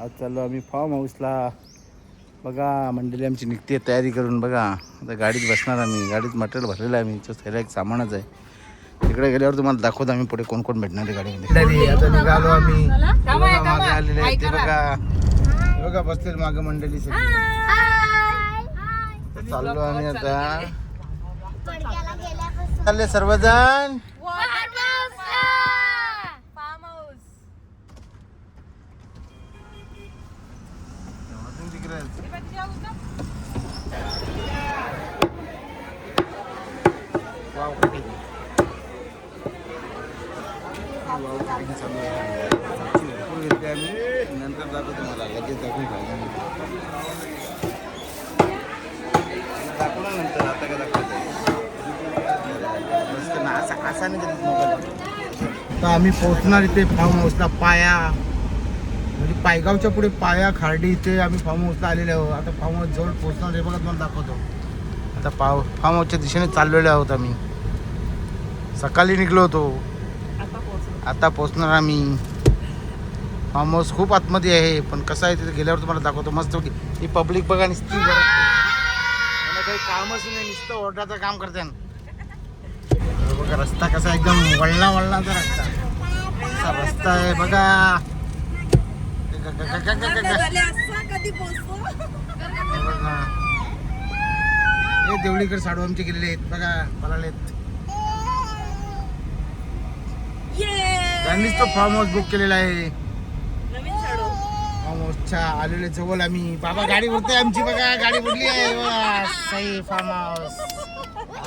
आज चाललो आम्ही फार्म हाऊसला. बघा मंडळी आमची निघते तयारी करून. बघा आता गाडीत बसणार आम्ही. गाडीत मटेरियल भरलेलं आहे. आम्ही सगळं एक सामानच आहे. तिकडे गेल्यावर तुम्हाला दाखवतो आम्ही पुढे कोण कोण भेटणार आहे गाडीमध्ये. आता निघालो आम्ही. मागे आलेले आहेत ते बघा. बघा बसलेलं मागे मंडळी सगळी. चाललो आम्ही आता. चालले सर्वजण. नंतर दाखवतो तुम्हाला. लगेच दाखवून दाखवणार नंतर. आता काय दाखवायचं असा नाही कधीच मोबाईल. तर आम्ही पोहोचणार इथे फार्म हाऊसला. पाया म्हणजे पायगावच्या पुढे पाया खार्डी इथे आम्ही फार्म हाऊसला आलेले आहोत. आता फार्म हाऊस जवळ पोहोचणार हे बघा तुम्हाला दाखवतो. आता फार्म हाऊसच्या दिशेने चाललेलो आहोत आम्ही. सकाळी निघलो होतो. आता पोहोचणार आम्ही. फार्म हाऊस खूप आतमध्ये आहे पण कसं आहे तिथे गेल्यावर तुम्हाला दाखवतो. मस्त ही पब्लिक बघा नुसती. मला काही कामच नाही, नुसतं ओरडाचं काम करते. बघा रस्ता कसा एकदम वळणाचा रस्ता आहे बघा. हे देवळीकर साडू आमचे गेलेले आहेत बघा. पळालेत. त्यांनीच तो फार्म हाऊस बुक केलेला आहे. फार्म हाऊसच्या आलेले जवळ आम्ही. बाबा गाडी भरते आमची बघा. गाडी भरली आहे बघा. सही फार्म हाऊस.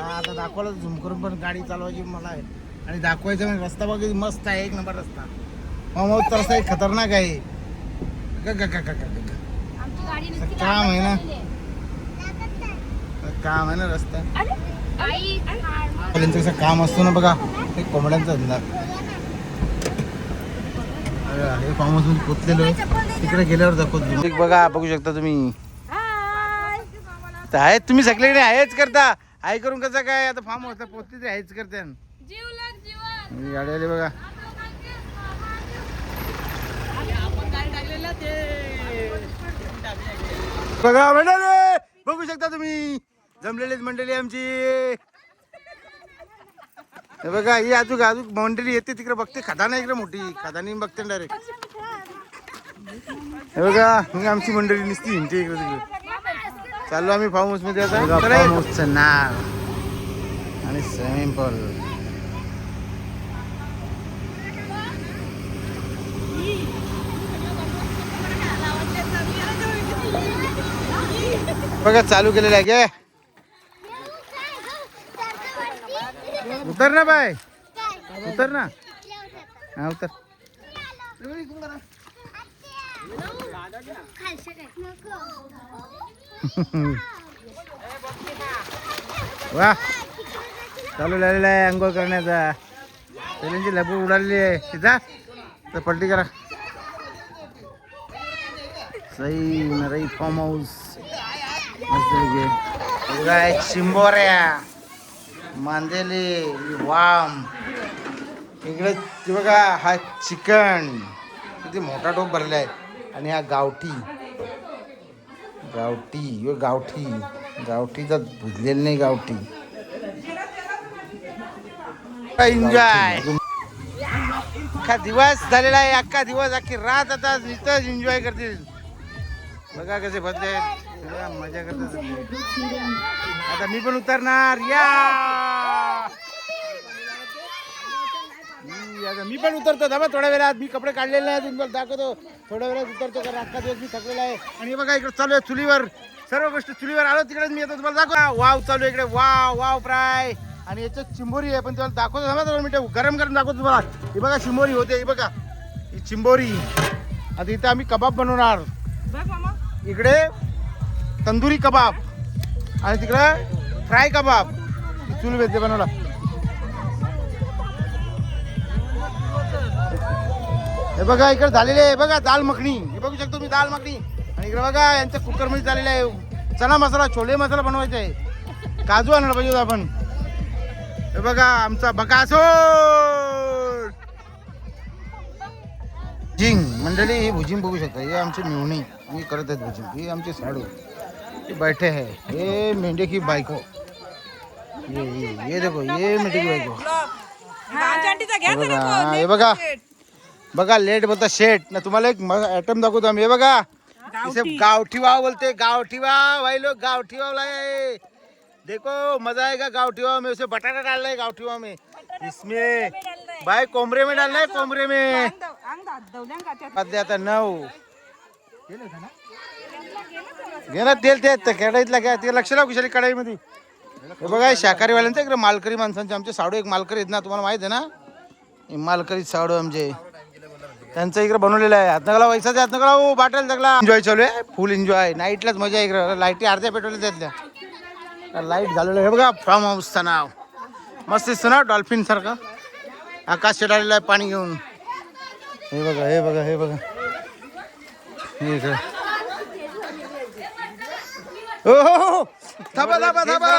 आता दाखवलं झूम करून पण गाडी चालवायची मला आहे. आणि दाखवायचं म्हणजे रस्ता बघा मस्त आहे. एक नंबर रस्ता. फार्म हाऊस तर रस्ता खतरनाक आहे. काम आहे ना. काम आहे ना रस्ता. त्यांचं कसं काम असतो ना बघा. एक कोंबड्यांचा धंदा. हे फार्म हाऊस मध्ये पोचलेलो आहे. तिकडे गेल्यावर दाखवतो बघा. बघू शकता तुम्ही. आहेत तुम्ही सगळीकडे आहेच करता. हाय करून कसं काय. आता फार्म हाऊसला पोचते ते आहेच करते. गाडी आली बघा. बघा मंडळी बघू शकता तुम्ही. जमलेलीच मंडळी आमची. हे बघा ही अजून मंडळी येते तिकडे बघते. खदाना इकडे मोठी खदानी बघते डायरेक्ट. हे बघा ही आमची मंडळी नुसती हिंडते इकडे तिकडे. चाललो आम्ही फार्म हाऊस मध्ये. आता फार्म हाऊसचं नाव आणि स्विमिंग पूल. बघा चालू केलेलं आहे गे. उतर ना बाय. उतर ना. हा उतर. वा चालू लागलेला आहे अंघोळ करण्याचा. त्यांची लपू उडालेली आहे. तिचा तर पलटी करा. सही नरई फार्म हाऊस. चिंबोऱ्या मांदेली वाम इकडे ते बघा. हा चिकन किती मोठा टोप भरला आहे. आणि हा गावठी गावठीचा भुजलेला नाही गावठी. एन्जॉय अख्खा दिवस झालेला आहे. अख्खा दिवस अख्खी रात आता नुसतंच एन्जॉय करतील. बघा कसे बसले मजा करतात. आता मी पण उतरणार. या आता मी पण उतरतो. दाबा थोड्या वेळात. मी कपडे काढलेले आहेत तुम्हाला दाखवतो. थोड्या वेळात उतरतो कारण अख्खा दिवस मी थकलेला आहे. आणि बघा इकडे चालू आहे चुलीवर. सर्व गोष्टी चुलीवर आलो. तिकडेच मी येतो तुम्हाला दाखव. वाव चालू आहे इकडे. Wow fry. आणि याच्यात चिंबोरी आहे पण तुम्हाला दाखवतो. थांबा 2 मिनिटं. गरम दाखवतो तुम्हाला. हे बघा चिंबोरी होते. ही बघा ही चिंबोरी. आता इथं आम्ही कबाब बनवणार. इकडे तंदुरी कबाब आणि तिकडे फ्राय कबाब. चूल भेटते बनवला. हे बघा इकडे झालेले आहे बघा दाल मखनी. हे बघू शकतो मी दाल मखनी. आणि इकडे बघा यांच्या कुकरमध्ये झालेलं आहे चना मसाला छोले मसाला बनवायचा आहे. काजू आणलं पाहिजे आपण. हे बघा आमचा बकासूर. भुजिंग मंडळी, ही भुजिंग बघू शकता. हे आमचे मेवणी ही करत आहेत भुजिंग. ही आमची साडू ये बैठे है. ये मेंढे की बायको. ये देखो, ये मेंढे की बायको. हे बघा बघा, लेट बोलता शेट ना. तुम्हाला एक आयटम दाखवतो आम्ही. हे बघा, इसे गावठी वाव बोलते. गावठी वाव भाई लोग, गावठी वाव लाए. देखो मजा आएगा गावठी वाव में. उसे बटाटा डालना है गावठी वाव में. इसमें भाई कोमरे में डालना है, कोमरे में. आता 9 घे ना तेल. ते कढईतला घ्या. ते लक्ष लाव कुशाली कढईमध्ये. हे बघा, शाकाहारी वाल्यांचं इकडे मालकरी माणसांचे. आमचे साडू एक मालकरी आहेत ना, तुम्हाला माहित आहे ना. हे मालकरी साडू आमचे, त्यांचं इकडे बनवलेलं आहे. हातनगला वैसाचे हातनगला हो बाटल जगला. एन्जॉय चालू आहे, फुल एन्जॉय. नाईटलाच मजा इकडे. लाईटी अर्ध्या पेटवल्या त्यातल्या. लाईट घालवलं. हे बघा फार्म हाऊसचं नाव मस्त दिसतं ना, डॉल्फिन सारखं. आकाश आलेलं आहे पाणी घेऊन. हे बघा, हे बघा, हे बघा. हे इकडे हो हो हो, थांबा थांबा थांबा.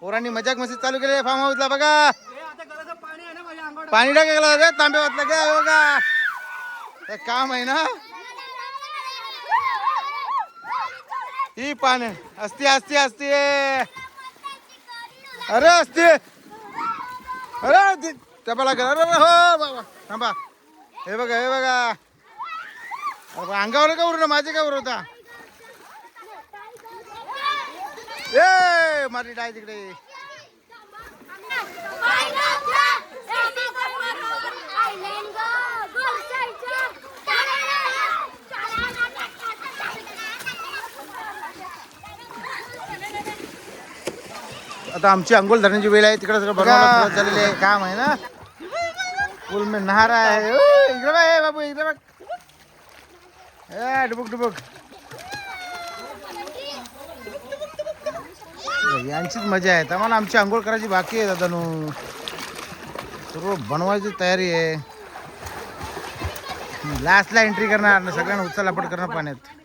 पोरांनी मजाक मस्ती चालू केली फार्म हाऊसला. बघा पाणी टाकायला तांबे वाचला काय. बघा हे काम आहे ना. ही पाणी असते असते असते. अरे असते. अरे टपाला गेला. अरे हो बाबा थांबा. हे बघा, हे बघा. अंगावर का उरलं, माझे का उरवता. ए माझी डाय तिकडे. आता आमची अंघोळ धरण्याची वेळ आहे. तिकडे सगळं बनवलं झालेले आहे, काम आहे ना. पूल में नहा रहा है. इकडे बघ हे बाबू, इकडे बघ. डुबुक डुबुक. यांचीच मजा आहे. आम्हाला आमची अंघोळ करायची बाकी आहे दादानू. सर्व बनवायची तयारी आहे. लास्टला एंट्री करणार, सगळ्यांना उचलापट करणार पाण्यात.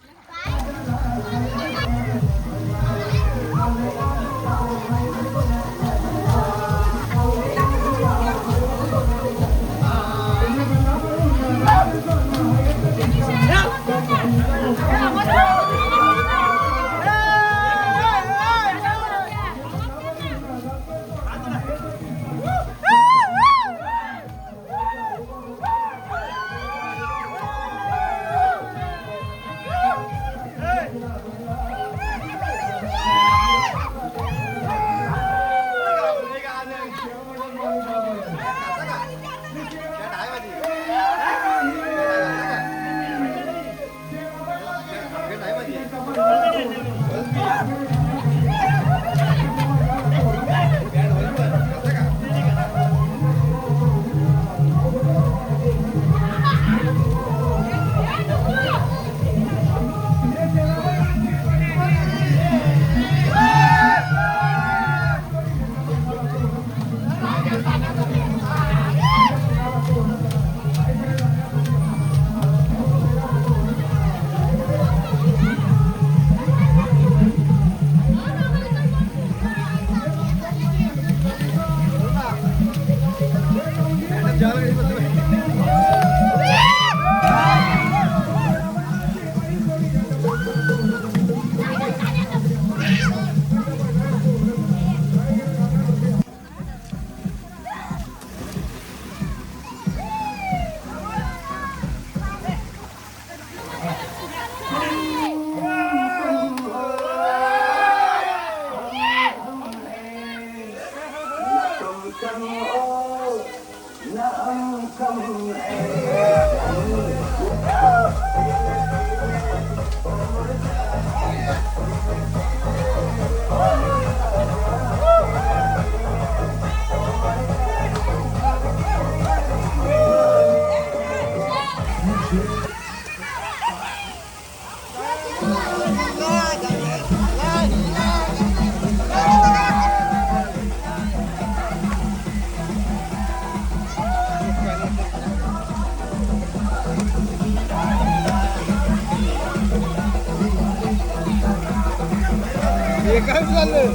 काय झालं?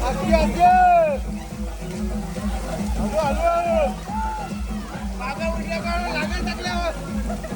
आजी आजी हॅलो हॅलो मागं उडल्या का लागेल टाकल्यावर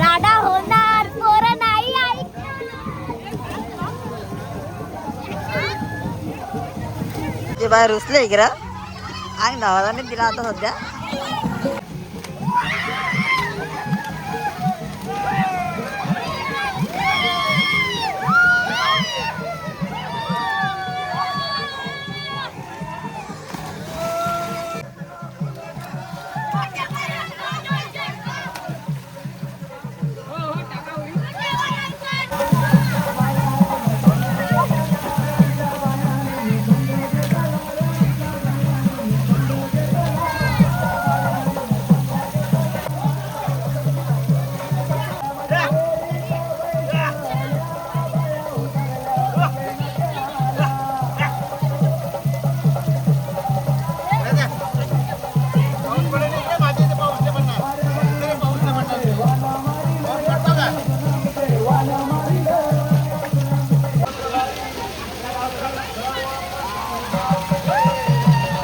राडा होणार पोरं नाही ते बाहेर रुसले इकडं अंग धावाने दिला आता सध्या.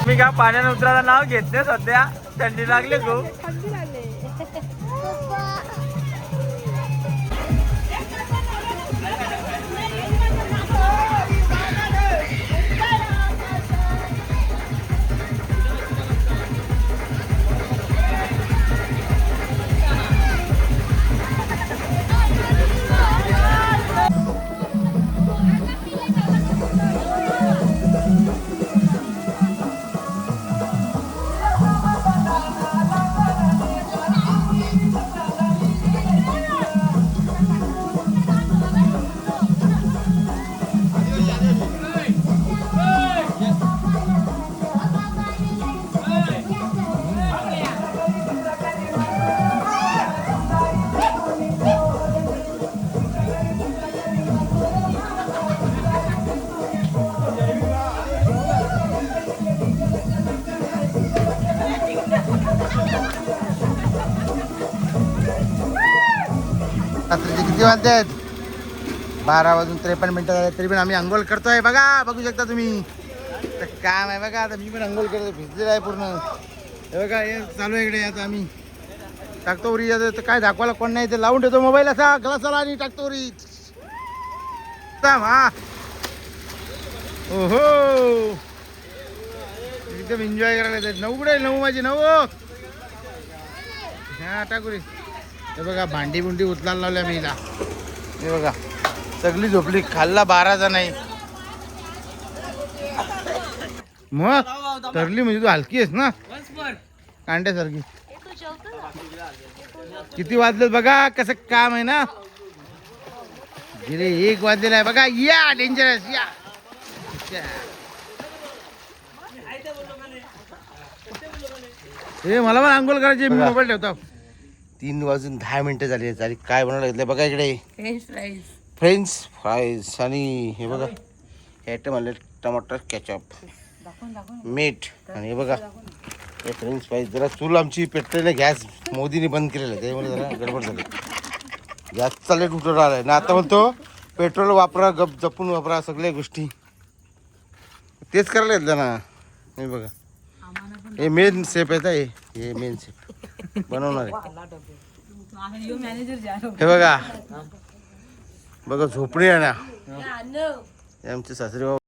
मी काय पाण्यात उतरायला नाव घेतले सध्या थंडी लागली खूप. रात्रीचे किती वाजले आहेत? 12:53 झाले तरी पण आम्ही अंघोळ करतोय बघा, बघू शकता तुम्ही. तर काम आहे बघा, आता मी पण अंघोळ करतो, भिजलेला आहे पूर्ण. हे बघा हे चालू आहे इकडे. आता आम्ही टाकतो उरी. तर काय दाखवायला कोण नाही, ते लावून ठेवतो मोबाईल असा ग्लासाला आणि टाकतो उरी. हा ओहो एकदम एन्जॉय करायला. 9 कुठे 9 माझी 9. हा टाकुरी. हे बघा भांडी बुंडी उचलायला लावल्या मी हिला. हे बघा सगळी झोपली, खाल्ला 12चा नाही. मग तरली म्हणजे तू हलकी आहेस ना कांड्यासारखी. किती वाजलेत बघा, कसं काम आहे ना. गेले 1 वाजलेला आहे बघा. या डेंजरस या. हे मला पण अंघोळ करायची, मी मोबाईल ठेवतो. 3:10 झाली आणि काय बनवलं घेतलं बघा इकडे. फ्रेंच फ्राईज आणि हे बघा हे आयटम आले, टमाटर केचप मीठ. आणि हे बघा हे फ्रेंच फ्राईज. जरा चूल आमची पेटलेली गॅस मोदीने बंद केलेलं आहे, त्यामुळे जरा गडबड झाली. गॅसचा लेट उठवला आलाय ना. आता म्हणतो पेट्रोल वापरा, गप जपून वापरा, सगळ्या गोष्टी तेच करायला घेतलं ना. हे बघा हे मेन सेप आहे, हे मेन सेप बनवणार आहे. हे बघा बघा झोपडी आहे ना, हे आमचे सासरे बाबा.